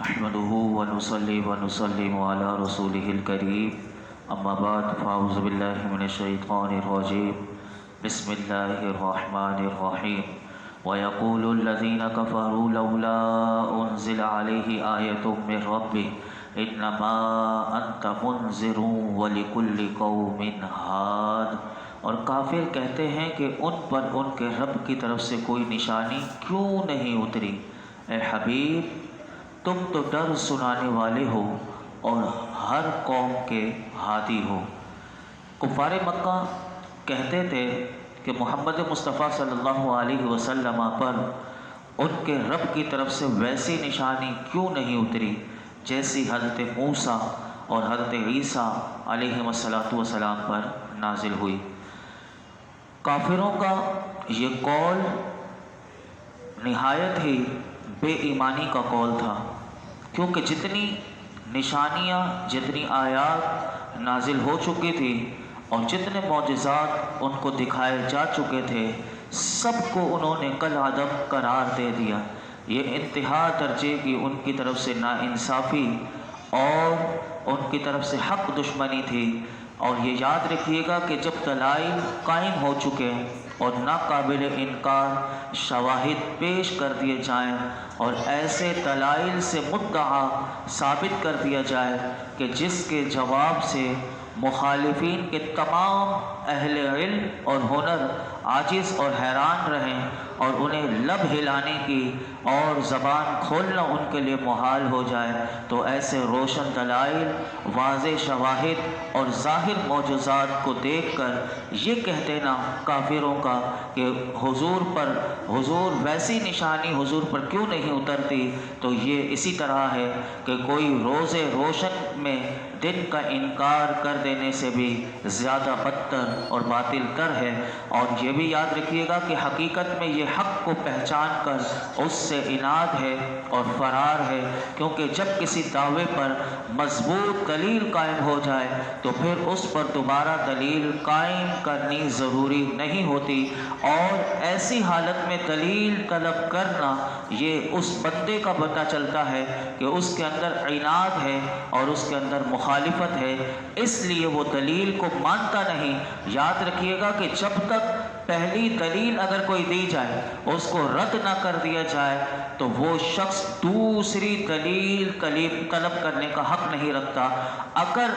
نحمده ونصلي ونسلم على رسوله الكريم اما بعد فاعوذ بالله من الشيطان الرجيم بسم الله الرحمن الرحيم ويقول الذين كفروا لولا انزل عليه آية من ربه انما انت منذر ولكل قوم هاد۔ اور کافر کہتے ہیں کہ ان پر ان کے رب کی طرف سے کوئی نشانی کیوں نہیں اتری؟ اے حبیب، تم تو ڈر سنانے والے ہو اور ہر قوم کے ہادی ہو۔ کفار مکہ کہتے تھے کہ محمد مصطفیٰ صلی اللہ علیہ وسلم پر ان کے رب کی طرف سے ویسی نشانی کیوں نہیں اتری جیسی حضرت موسیٰ اور حضرت عیسیٰ علیہ السلام پر نازل ہوئی۔ کافروں کا یہ قول نہایت ہی بے ایمانی کا قول تھا، کیونکہ جتنی نشانیاں، جتنی آیات نازل ہو چکی تھی اور جتنے معجزات ان کو دکھائے جا چکے تھے، سب کو انہوں نے کالعدم قرار دے دیا۔ یہ انتہا درجے کی ان کی طرف سے ناانصافی اور ان کی طرف سے حق دشمنی تھی۔ اور یہ یاد رکھیے گا کہ جب دلائل قائم ہو چکے اور ناقابل انکار شواہد پیش کر دیے جائیں اور ایسے دلائل سے مدعا ثابت کر دیا جائے کہ جس کے جواب سے مخالفین کے تمام اہل علم اور ہنر عاجز اور حیران رہیں اور انہیں لب ہلانے کی اور زبان کھولنا ان کے لیے محال ہو جائے، تو ایسے روشن دلائل، واضح شواہد اور ظاہر معجزات کو دیکھ کر یہ کہہ دینا کافروں کا کہ حضور ویسی نشانی حضور پر کیوں نہیں اترتی، تو یہ اسی طرح ہے کہ کوئی روز روشن میں دن کا انکار کر دینے سے بھی زیادہ بدتر اور باطل تر ہے۔ اور یہ بھی یاد رکھیے گا کہ حقیقت میں یہ حق کو پہچان کر اس سے اناد ہے اور فرار ہے، کیونکہ جب کسی دعوے پر مضبوط دلیل قائم ہو جائے تو پھر اس پر دوبارہ دلیل قائم کرنی ضروری نہیں ہوتی، اور ایسی حالت میں دلیل طلب کرنا یہ اس بندے کا پتہ چلتا ہے کہ اس کے اندر عناد ہے اور اس کے اندر مخالفت ہے، اس لیے وہ دلیل کو مانتا نہیں۔ یاد رکھیے گا کہ جب تک پہلی دلیل اگر کوئی دی جائے اس کو رد نہ کر دیا جائے تو وہ شخص دوسری دلیل طلب کرنے کا حق نہیں رکھتا۔ اگر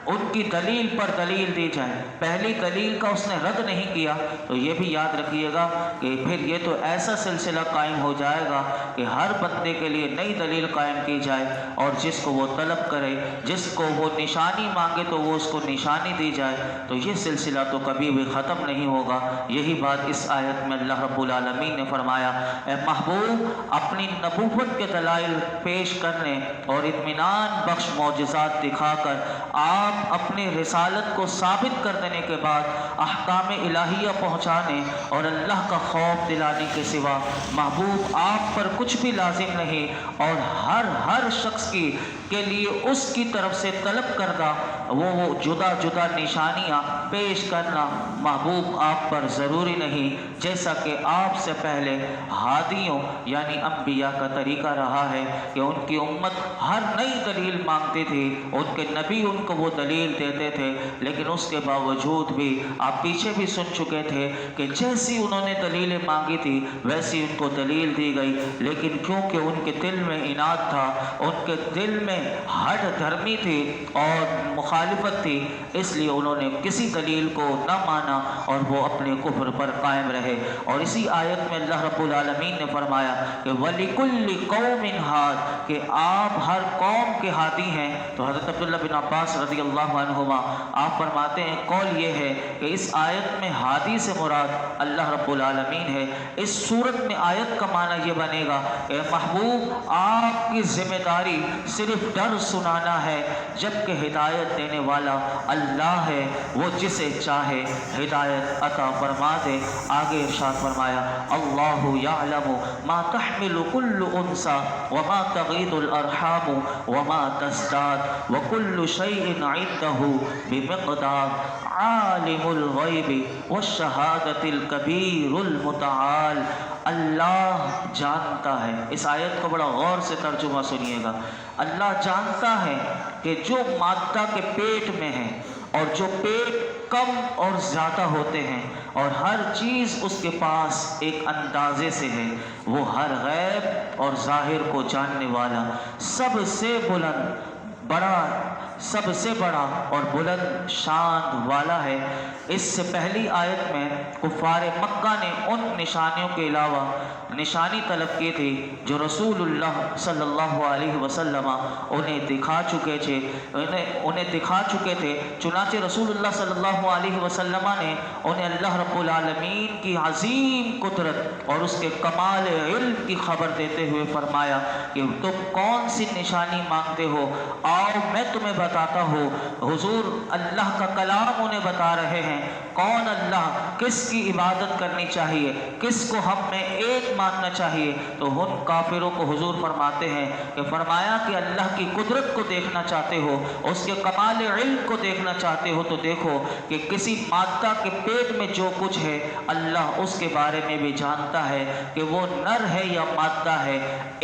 ان کی دلیل پر دلیل دی جائے، پہلی دلیل کا اس نے رد نہیں کیا، تو یہ بھی یاد رکھیے گا کہ پھر یہ تو ایسا سلسلہ قائم ہو جائے گا کہ ہر بندے کے لیے نئی دلیل قائم کی جائے اور جس کو وہ طلب کرے، جس کو وہ نشانی مانگے تو وہ اس کو نشانی دی جائے، تو یہ سلسلہ تو کبھی بھی ختم نہیں ہوگا۔ یہی بات اس آیت میں اللہ رب العالمین نے فرمایا، اے محبوب، اپنی نبوت کے دلائل پیش کرنے اور اطمینان بخش معجزات دکھا کر آپ اپنی رسالت کو ثابت کر دینے کے بعد احکام الہیہ پہنچانے اور اللہ کا خوف دلانے کے سوا محبوب آپ پر کچھ بھی لازم نہیں، اور ہر شخص کے لیے اس کی طرف سے طلب کردہ وہ جدا جدا نشانیاں پیش کرنا محبوب آپ پر ضروری نہیں، جیسا کہ آپ سے پہلے ہادیوں یعنی انبیاء کا طریقہ رہا ہے کہ ان کی امت ہر نئی دلیل مانگتی تھی، ان کے نبی ان کو وہ دلیل دیتے تھے، لیکن اس کے باوجود بھی آپ پیچھے بھی سن چکے تھے کہ جیسی انہوں نے دلیلیں مانگی تھی ویسی ان کو دلیل دی گئی، لیکن کیونکہ ان کے دل میں عناد تھا، ان کے دل میں ہٹ دھرمی تھی اور مخالفت تھی، اس لیے انہوں نے کسی دلیل کو نہ مانا اور وہ اپنے کفر پر قائم رہے۔ اور اسی آیت میں اللہ رب العالمین نے فرمایا کہ وَلِكُلِّ قَوْمٍ ہاد، کہ آپ ہر قوم کے ہادی ہیں۔ تو حضرت عبداللہ بن عباس رضی اللہ عنہما آپ فرماتے ہیں قول یہ ہے کہ اس آیت میں ہادی سے مراد اللہ رب العالمین ہے۔ اس صورت میں آیت کا معنی یہ بنے گا کہ محبوب آپ کی ذمہ داری صرف ڈر سنانا ہے، جبکہ ہدایت دینے والا اللہ ہے، وہ جسے چاہے ہدایت عطا فرما دے۔ آگے ارشاد فرمایا، اللہ یعلم ما تحمل کل انثی وما تغیض الارحام وما تزداد وکل شیء عنده بمقدار، عالم الغیب والشہادۃ الکبیر المتعال۔ اللہ جانتا ہے. اس آیت کو بڑا غور سے ترجمہ سنیے گا. اللہ جانتا ہے کہ جو مادہ کے پیٹ میں ہے اور جو پیٹ کم اور زیادہ ہوتے ہیں، اور ہر چیز اس کے پاس ایک اندازے سے ہے. وہ ہر غیب اور ظاہر کو جاننے والا، سب سے بڑا اور بلند شان والا ہے. اس سے پہلی آیت میں کفار مکہ نے ان نشانیوں کے علاوہ نشانی طلب کی تھی جو رسول اللہ صلی اللہ علیہ وسلم انہیں دکھا چکے تھے. چنانچہ رسول اللہ صلی اللہ علیہ وسلم نے انہیں اللہ رب العالمین کی عظیم قدرت اور اس کے کمال علم کی خبر دیتے ہوئے فرمایا کہ تم کون سی نشانی مانگتے ہو، آؤ میں تمہیں بتاتا ہوں. حضور اللہ کا کلام انہیں بتا رہے ہیں کون اللہ، کس کی عبادت کرنی چاہیے، کس کو ہم میں ایک ماننا چاہیے. تو ان کافروں کو حضور فرماتے ہیں کہ فرمایا کہ اللہ کی قدرت کو دیکھنا چاہتے ہو، اس کے کمال علم کو دیکھنا چاہتے ہو، تو دیکھو کہ کسی مادہ کے پیٹ میں جو کچھ ہے اللہ اس کے بارے میں بھی جانتا ہے کہ وہ نر ہے یا مادہ ہے،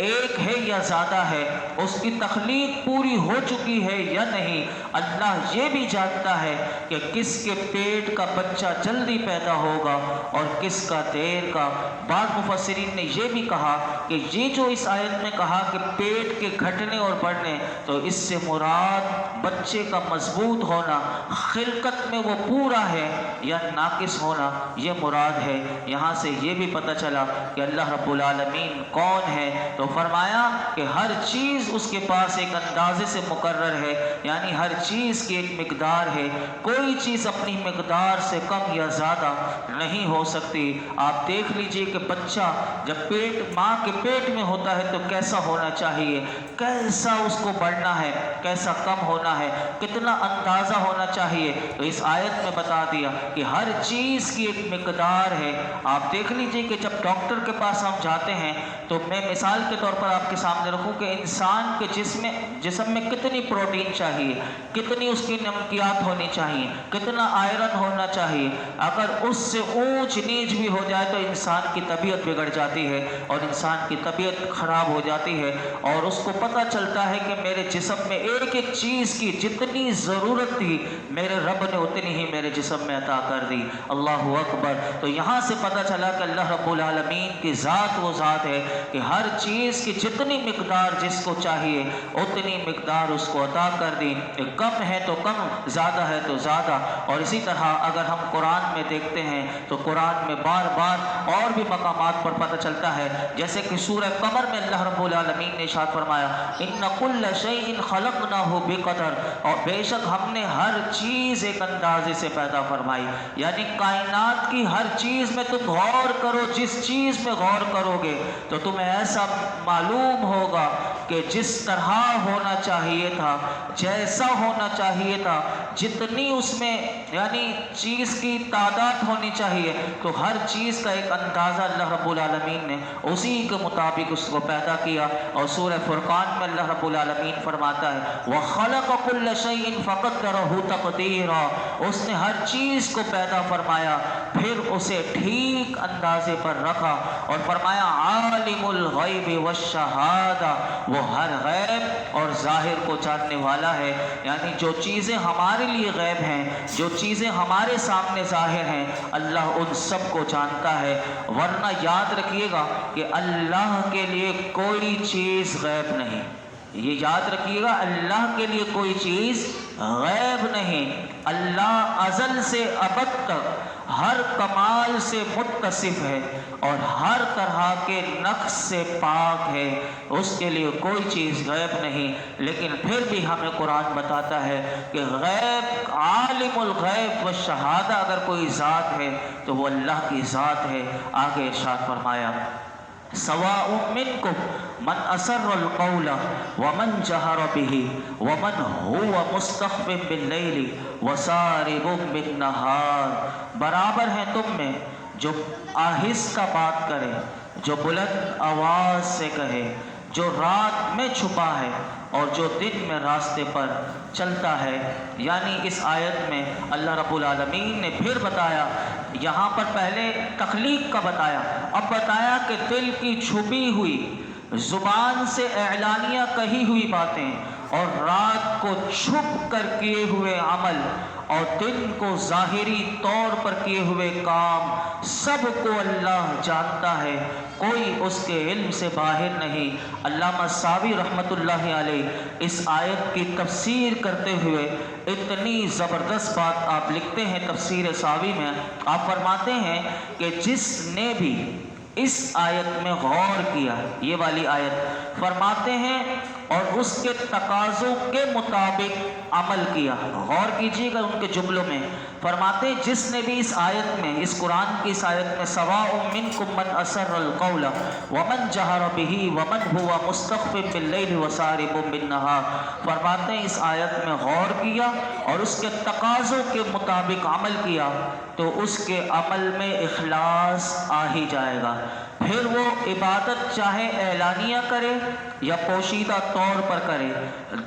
ایک ہے یا زیادہ ہے، اس کی تخلیق پوری ہو چکی ہے یا نہیں. اللہ یہ بھی جانتا ہے کہ کس کے پیٹ کا بچہ جلدی پیدا ہوگا اور کس کا دیر کا. بعض مفسرین نے یہ بھی کہا کہ یہ جو اس آیت میں کہا کہ پیٹ کے گھٹنے اور بڑھنے، تو اس سے مراد بچے کا مضبوط ہونا، خلقت میں وہ پورا ہے یا ناقص ہونا، یہ مراد ہے. یہاں سے یہ بھی پتہ چلا کہ اللہ رب العالمین کون ہے. تو فرمایا کہ ہر چیز اس کے پاس ایک اندازے سے مقرر ہے، یعنی ہر چیز کی ایک مقدار ہے. کوئی چیز اپنی مقدار سے کم یا زیادہ نہیں ہو سکتی. آپ دیکھ لیجئے کہ بچہ جب ماں کے پیٹ میں ہوتا ہے تو کیسا ہونا چاہیے، کیسا اس کو بڑھنا ہے، کیسا کم ہونا ہے، کتنا اندازہ ہونا چاہیے. تو اس آیت میں بتا دیا کہ ہر چیز کی ایک مقدار ہے. آپ دیکھ لیجئے کہ جب ڈاکٹر کے پاس ہم جاتے ہیں تو میں مثال کے طور پر آپ کے سامنے رکھوں کہ انسان کے جسم میں کتنی پروٹین چاہیے، کتنی اس کی نمکیات ہونی چاہیے، کتنا آئرن ہونا چاہیے. اگر اس سے اونچ نیچ بھی ہو جائے تو انسان کی طبیعت بگڑ جاتی ہے اور انسان کی طبیعت خراب ہو جاتی ہے، اور اس کو پتہ چلتا ہے کہ میرے جسم میں ایک ایک چیز کی جتنی ضرورت تھی میرے رب نے اتنی ہی میرے جسم میں عطا کر دی. اللہ اکبر. تو یہاں سے پتہ چلا کہ اللہ رب العالمین کی ذات وہ ذات ہے کہ ہر چیز کی جتنی مقدار جس کو چاہیے اتنی مقدار اس کو عطا کر دی. کم ہے تو کم، زیادہ ہے تو زیادہ. اور اسی طرح اگر ہم قرآن میں دیکھتے ہیں تو قرآن میں بار بار اور بھی مقامات پر پتہ چلتا ہے، جیسے کہ سورہ قمر میں اللہ رب العالمین نے ارشاد فرمایا ان کل شیء خلقناہ بقدر، اور بے شک ہم نے ہر چیز ایک اندازے سے پیدا فرمائی. یعنی کائنات کی ہر چیز میں تم غور کرو، جس چیز میں غور کرو گے تو تمہیں ایسا معلوم ہوگا کہ جس طرح ہونا چاہیے تھا، جیسا ہونا چاہیے تھا، جتنی اس میں یعنی چیز کی تعداد ہونی چاہیے، تو ہر چیز کا ایک اندازہ اللہ رب العالمین نے اسی کے مطابق اس کو پیدا کیا. اور سورہ فرقان میں اللہ رب العالمین فرماتا ہے وَخَلَقَ كُلَّ شَيْءٍ فَقَدَّرَهُ تَقْدِيرًا، اس نے ہر چیز کو پیدا فرمایا پھر اسے ٹھیک اندازے پر رکھا. اور فرمایا عالم الغیب والشہادہ، وہ ہر غیب اور ظاہر کو جاننے والا ہے. یعنی جو چیزیں ہمارے لیے غیب ہیں، جو چیزیں ہمارے سامنے ظاہر ہیں، اللہ ان سب کو جانتا ہے. ورنہ یاد رکھیے گا کہ اللہ کے لیے کوئی چیز غیب نہیں. یہ یاد رکھیے گا، اللہ کے لیے کوئی چیز غیب نہیں. اللہ ازل سے ابد تک ہر کمال سے متصف ہے اور ہر طرح کے نقص سے پاک ہے. اس کے لیے کوئی چیز غیب نہیں. لیکن پھر بھی ہمیں قرآن بتاتا ہے کہ غیب، عالم الغیب والشہادہ اگر کوئی ذات ہے تو وہ اللہ کی ذات ہے. آگے ارشاد فرمایا سواء منکم من اسر القول ومن جہر به ومن هو مستخف باللیل وسارب بالنہار، برابر ہیں تم میں جو آہستہ بات کرے، جو بلند آواز سے کہے، جو رات میں چھپا ہے اور جو دن میں راستے پر چلتا ہے. یعنی اس آیت میں اللہ رب العالمین نے پھر بتایا یہاں پر پہلے تخلیق کا بتایا، اب بتایا کہ دل کی چھپی ہوئی، زبان سے اعلانیہ کہی ہوئی باتیں اور رات کو چھپ کر کیے ہوئے عمل اور دن کو ظاہری طور پر کیے ہوئے کام، سب کو اللہ جانتا ہے، کوئی اس کے علم سے باہر نہیں۔ علامہ ساوی رحمۃ اللہ علیہ اس آیت کی تفسیر کرتے ہوئے اتنی زبردست بات آپ لکھتے ہیں تفسیر ساوی میں، آپ فرماتے ہیں کہ جس نے بھی اس آیت میں غور کیا، یہ والی آیت فرماتے ہیں، اور اس کے تقاضوں کے مطابق عمل کیا، غور کیجیے گا ان کے جملوں میں، فرماتے ہیں جس نے بھی اس آیت میں، اس قرآن کی اس آیت میں سواء منکم من اسر القول ومن جہر بہ ومن هو مستخف باللیل وسارب بالنہار، فرماتے ہیں اس آیت میں غور کیا اور اس کے تقاضوں کے مطابق عمل کیا تو اس کے عمل میں اخلاص آ ہی جائے گا۔ پھر وہ عبادت چاہے اعلانیہ کرے یا پوشیدہ طور پر کرے،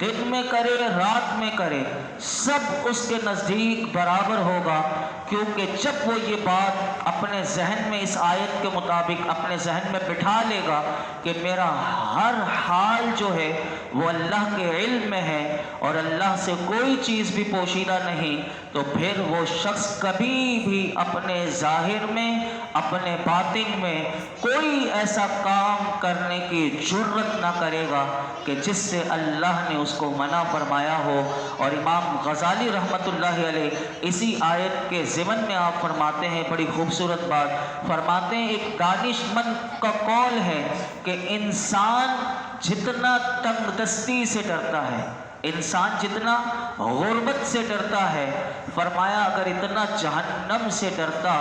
دن میں کرے رات میں کرے، سب اس کے نزدیک برابر ہوگا، کیونکہ جب وہ یہ بات اپنے ذہن میں اس آیت کے مطابق اپنے ذہن میں بٹھا لے گا کہ میرا ہر حال جو ہے وہ اللہ کے علم میں ہے اور اللہ سے کوئی چیز بھی پوشیدہ نہیں، تو پھر وہ شخص کبھی بھی اپنے ظاہر میں اپنے باطن میں کوئی ایسا کام کرنے کی جرت نہ کرے گا کہ جس سے اللہ نے اس کو منع فرمایا ہو۔ اور امام غزالی رحمۃ اللہ علیہ اسی آیت کے ضمن میں آپ فرماتے ہیں بڑی خوبصورت بات، فرماتے ہیں ایک دانش مند کا قول ہے کہ انسان جتنا تنگ دستی سے ڈرتا ہے، انسان جتنا غربت سے ڈرتا ہے، فرمایا اگر اتنا جہنم سے ڈرتا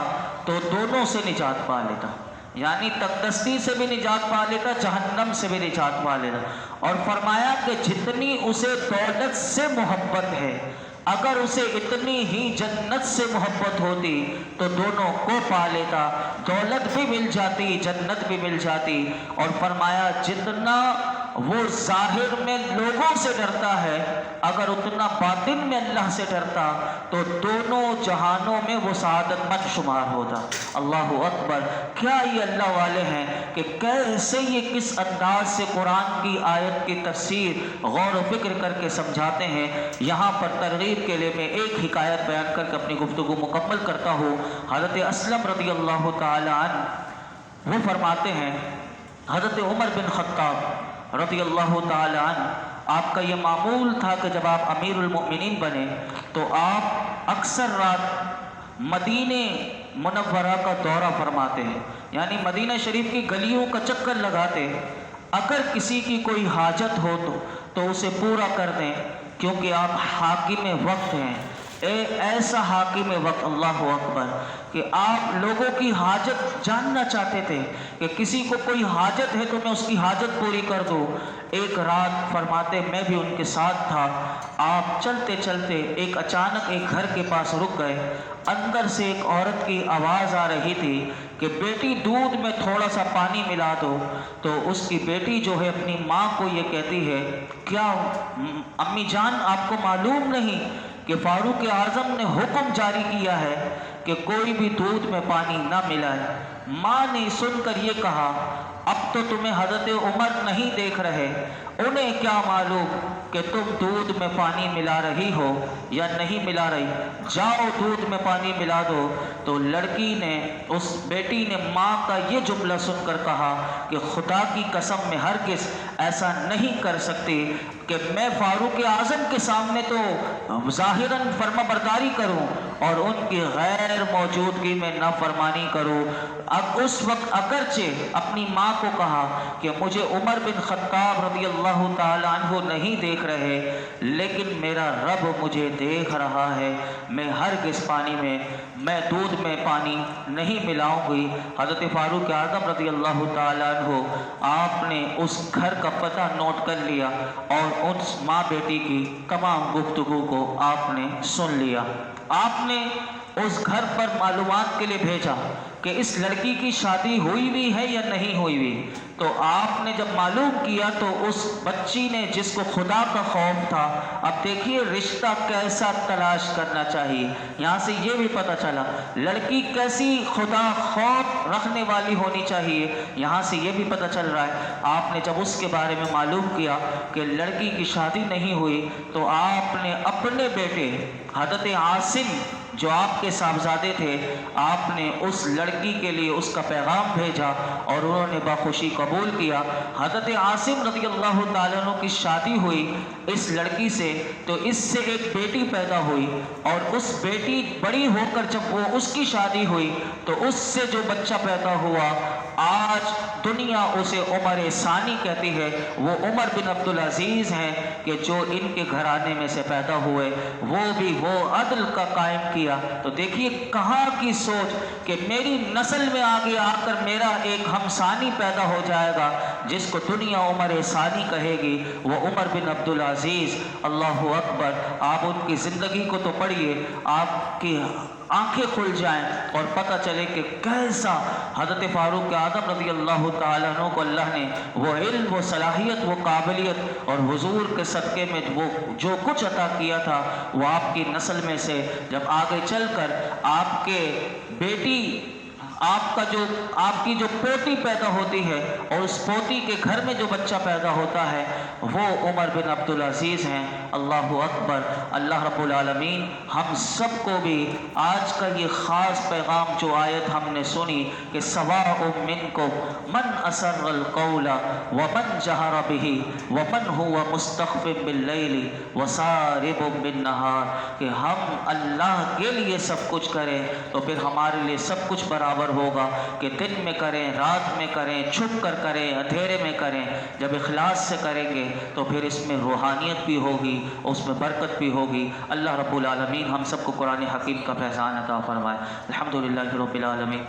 تو دونوں سے نجات پا لیتا، یعنی تنگ دستی سے بھی نجات پا لیتا، جہنم سے بھی نجات پا لیتا۔ اور فرمایا کہ جتنی اسے دولت سے محبت ہے، اگر اسے اتنی ہی جنت سے محبت ہوتی تو دونوں کو پا لیتا، دولت بھی مل جاتی، جنت بھی مل جاتی۔ اور فرمایا جتنا وہ ظاہر میں لوگوں سے ڈرتا ہے، اگر اتنا باطن میں اللہ سے ڈرتا تو دونوں جہانوں میں وہ سعادت مند شمار ہوتا۔ اللہ اکبر! کیا یہ اللہ والے ہیں کہ کیسے یہ کس انداز سے قرآن کی آیت کی تفسیر غور و فکر کر کے سمجھاتے ہیں۔ یہاں پر ترغیب کے لیے میں ایک حکایت بیان کر کے اپنی گفتگو مکمل کرتا ہوں۔ حضرت اسلم رضی اللہ تعالی عنہ وہ فرماتے ہیں، حضرت عمر بن خطاب رضی اللہ تعالی عنہ، آپ کا یہ معمول تھا کہ جب آپ امیر المؤمنین بنے تو آپ اکثر رات مدینہ منورہ کا دورہ فرماتے ہیں، یعنی مدینہ شریف کی گلیوں کا چکر لگاتے، اگر کسی کی کوئی حاجت ہو تو اسے پورا کر دیں، کیونکہ آپ حاکم وقت ہیں، ایسا حاکم وقت، اللہ اکبر، کہ آپ لوگوں کی حاجت جاننا چاہتے تھے کہ کسی کو کوئی حاجت ہے تو میں اس کی حاجت پوری کر دوں۔ ایک رات فرماتے میں بھی ان کے ساتھ تھا، آپ چلتے چلتے ایک اچانک ایک گھر کے پاس رک گئے، اندر سے ایک عورت کی آواز آ رہی تھی کہ بیٹی دودھ میں تھوڑا سا پانی ملا دو، تو اس کی بیٹی جو ہے اپنی ماں کو یہ کہتی ہے، کیا امی جان آپ کو معلوم نہیں کہ فاروق اعظم نے حکم جاری کیا ہے کہ کوئی بھی دودھ میں پانی نہ ملائے؟ ماں نے سن کر یہ کہا، اب تو تمہیں حضرت عمر نہیں دیکھ رہے، انہیں کیا معلوم کہ تم دودھ میں پانی ملا رہی ہو یا نہیں ملا رہی، جاؤ دودھ میں پانی ملا دو۔ تو لڑکی نے، اس بیٹی نے ماں کا یہ جملہ سن کر کہا کہ خدا کی قسم میں ہرگز ایسا نہیں کر سکتی کہ میں فاروق اعظم کے سامنے تو ظاہراً فرما برداری کروں اور ان کی غیر موجودگی میں نافرمانی کروں۔ اب اس وقت اگرچہ اپنی ماں کو کہا کہ مجھے عمر بن خطاب رضی اللہ تعالیٰ عنہ نہیں دیکھ رہے، لیکن میرا رب مجھے دیکھ رہا ہے، میں ہرگز پانی میں دودھ میں پانی نہیں ملاؤں گی۔ حضرت فاروق اعظم رضی اللہ تعالیٰ عنہ آپ نے اس گھر کا پتہ نوٹ کر لیا اور اس ماں بیٹی کی تمام گفتگو کو آپ نے سن لیا۔ آپ نے اس گھر پر معلومات کے لیے بھیجا کہ اس لڑکی کی شادی ہوئی بھی ہے یا نہیں ہوئی بھی، تو آپ نے جب معلوم کیا تو اس بچی نے جس کو خدا کا خوف تھا، اب دیکھیے رشتہ کیسا تلاش کرنا چاہیے، یہاں سے یہ بھی پتہ چلا لڑکی کیسی خدا خوف رکھنے والی ہونی چاہیے، یہاں سے یہ بھی پتہ چل رہا ہے آپ نے جب اس کے بارے میں معلوم کیا کہ لڑکی کی شادی نہیں ہوئی تو آپ نے اپنے بیٹے حضرت عاصم جو آپ کے صاحبزادے تھے، آپ نے اس لڑکی کے لیے اس کا پیغام بھیجا اور انہوں نے بخوشی قبول کیا۔ حضرت عاصم رضی اللہ تعالیٰ عنہ کی شادی ہوئی اس لڑکی سے، تو اس سے ایک بیٹی پیدا ہوئی، اور اس بیٹی بڑی ہو کر جب وہ اس کی شادی ہوئی تو اس سے جو بچہ پیدا ہوا آج دنیا اسے عمر ثانی کہتی ہے، وہ عمر بن عبدالعزیز ہیں کہ جو ان کے گھرانے میں سے پیدا ہوئے، وہ بھی وہ عدل کا قائم کیا۔ تو دیکھیے کہاں کی سوچ کہ میری نسل میں آگے آ کر میرا ایک ہمسانی پیدا ہو جائے گا جس کو دنیا عمر ثانی کہے گی، وہ عمر بن عبدالعزیز۔ اللہ اکبر، آپ ان کی زندگی کو تو پڑھیے، آپ کی آنکھیں کھل جائیں اور پتہ چلے کہ کیسا حضرت فاروق اعظم رضی اللہ تعالیٰ عنہ کو اللہ نے وہ علم، وہ صلاحیت، وہ قابلیت اور حضور کے صدقے میں وہ جو کچھ عطا کیا تھا، وہ آپ کی نسل میں سے جب آگے چل کر آپ کے بیٹی آپ کی جو پوتی پیدا ہوتی ہے اور اس پوتی کے گھر میں جو بچہ پیدا ہوتا ہے وہ عمر بن عبدالعزیز ہیں۔ اللہ اکبر، اللہ رب العالمین ہم سب کو بھی آج کا یہ خاص پیغام جو آیت ہم نے سنی کہ سواء منکم من اسر القول ومن جہر به ومن هو مستخف باللیل وسارب بالنہار، کہ ہم اللہ کے لیے سب کچھ کریں تو پھر ہمارے لیے سب کچھ برابر ہوگا، کہ دن میں کریں، رات میں کریں، چھپ کر کریں، اندھیرے میں کریں۔ جب اخلاص سے کریں گے تو پھر اس میں روحانیت بھی ہوگی، اس میں برکت بھی ہوگی۔ اللہ رب العالمین ہم سب کو قرآن حکیم کا فیضان عطا فرمائے۔ الحمدللہ رب العالمین،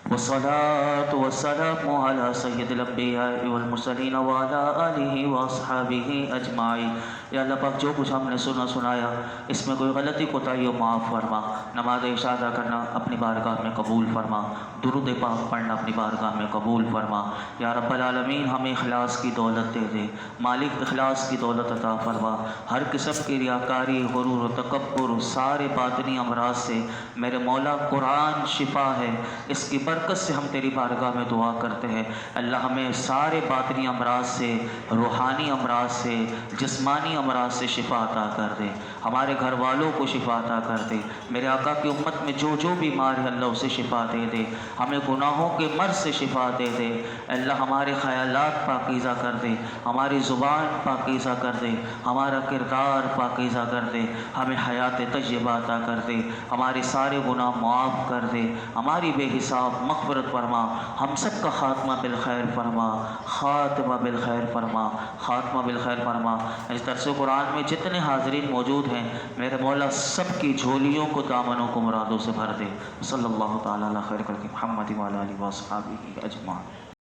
والصلاة والسلام على سید الانبیاء والمرسلین وعلى آلہ واصحابہ اجمعین۔ یا اللہ پاک جو کچھ ہم نے سنایا اس میں کوئی غلطی کوتاہی ہو معاف فرما، نماز عشاء ادا کرنا اپنی بارگاہ میں قبول فرما، درود پاک پڑھنا اپنی بارگاہ میں قبول فرما۔ یا رب العالمین ہمیں اخلاص کی دولت دے دے، مالک اخلاص کی دولت عطا فرما، ہر قسم کی ریاکاری، غرور و تکبر، سارے باطنی امراض سے میرے مولا قرآن شفا ہے، اس کی برکت سے ہم تیری بارگاہ میں دعا کرتے ہیں۔ اللہ ہمیں سارے باطنی امراض سے، روحانی امراض سے، جسمانی امراض سے شفا عطا کر دے، ہمارے گھر والوں کو شفا عطا کر دے، میرے آقا کی امت میں جو جو بیمار ہے اللہ اسے شفا دے دے، ہمیں گناہوں کے مرض سے شفا دے دے۔ اللہ ہمارے خیالات پاکیزہ کر دے، ہماری زبان پاکیزہ کر دے، ہمارا کردار پاکیزہ کر دے، ہمیں حیات طیبہ عطا کر دے، ہمارے سارے گناہ معاف کر دے، ہماری بے حساب مغفرت فرما، ہم سب کا خاتمہ بالخیر فرما، خاتمہ بالخیر فرما، خاتمہ بالخیر فرما۔ اس درس قرآن میں جتنے حاضرین موجود ہیں میرے مولا سب کی جھولیوں کو، دامنوں کو مرادوں سے بھر دے۔ صلی اللہ تعالیٰ علی خیر خلق محمد وعلی آلہ وصحبہ اجمعین۔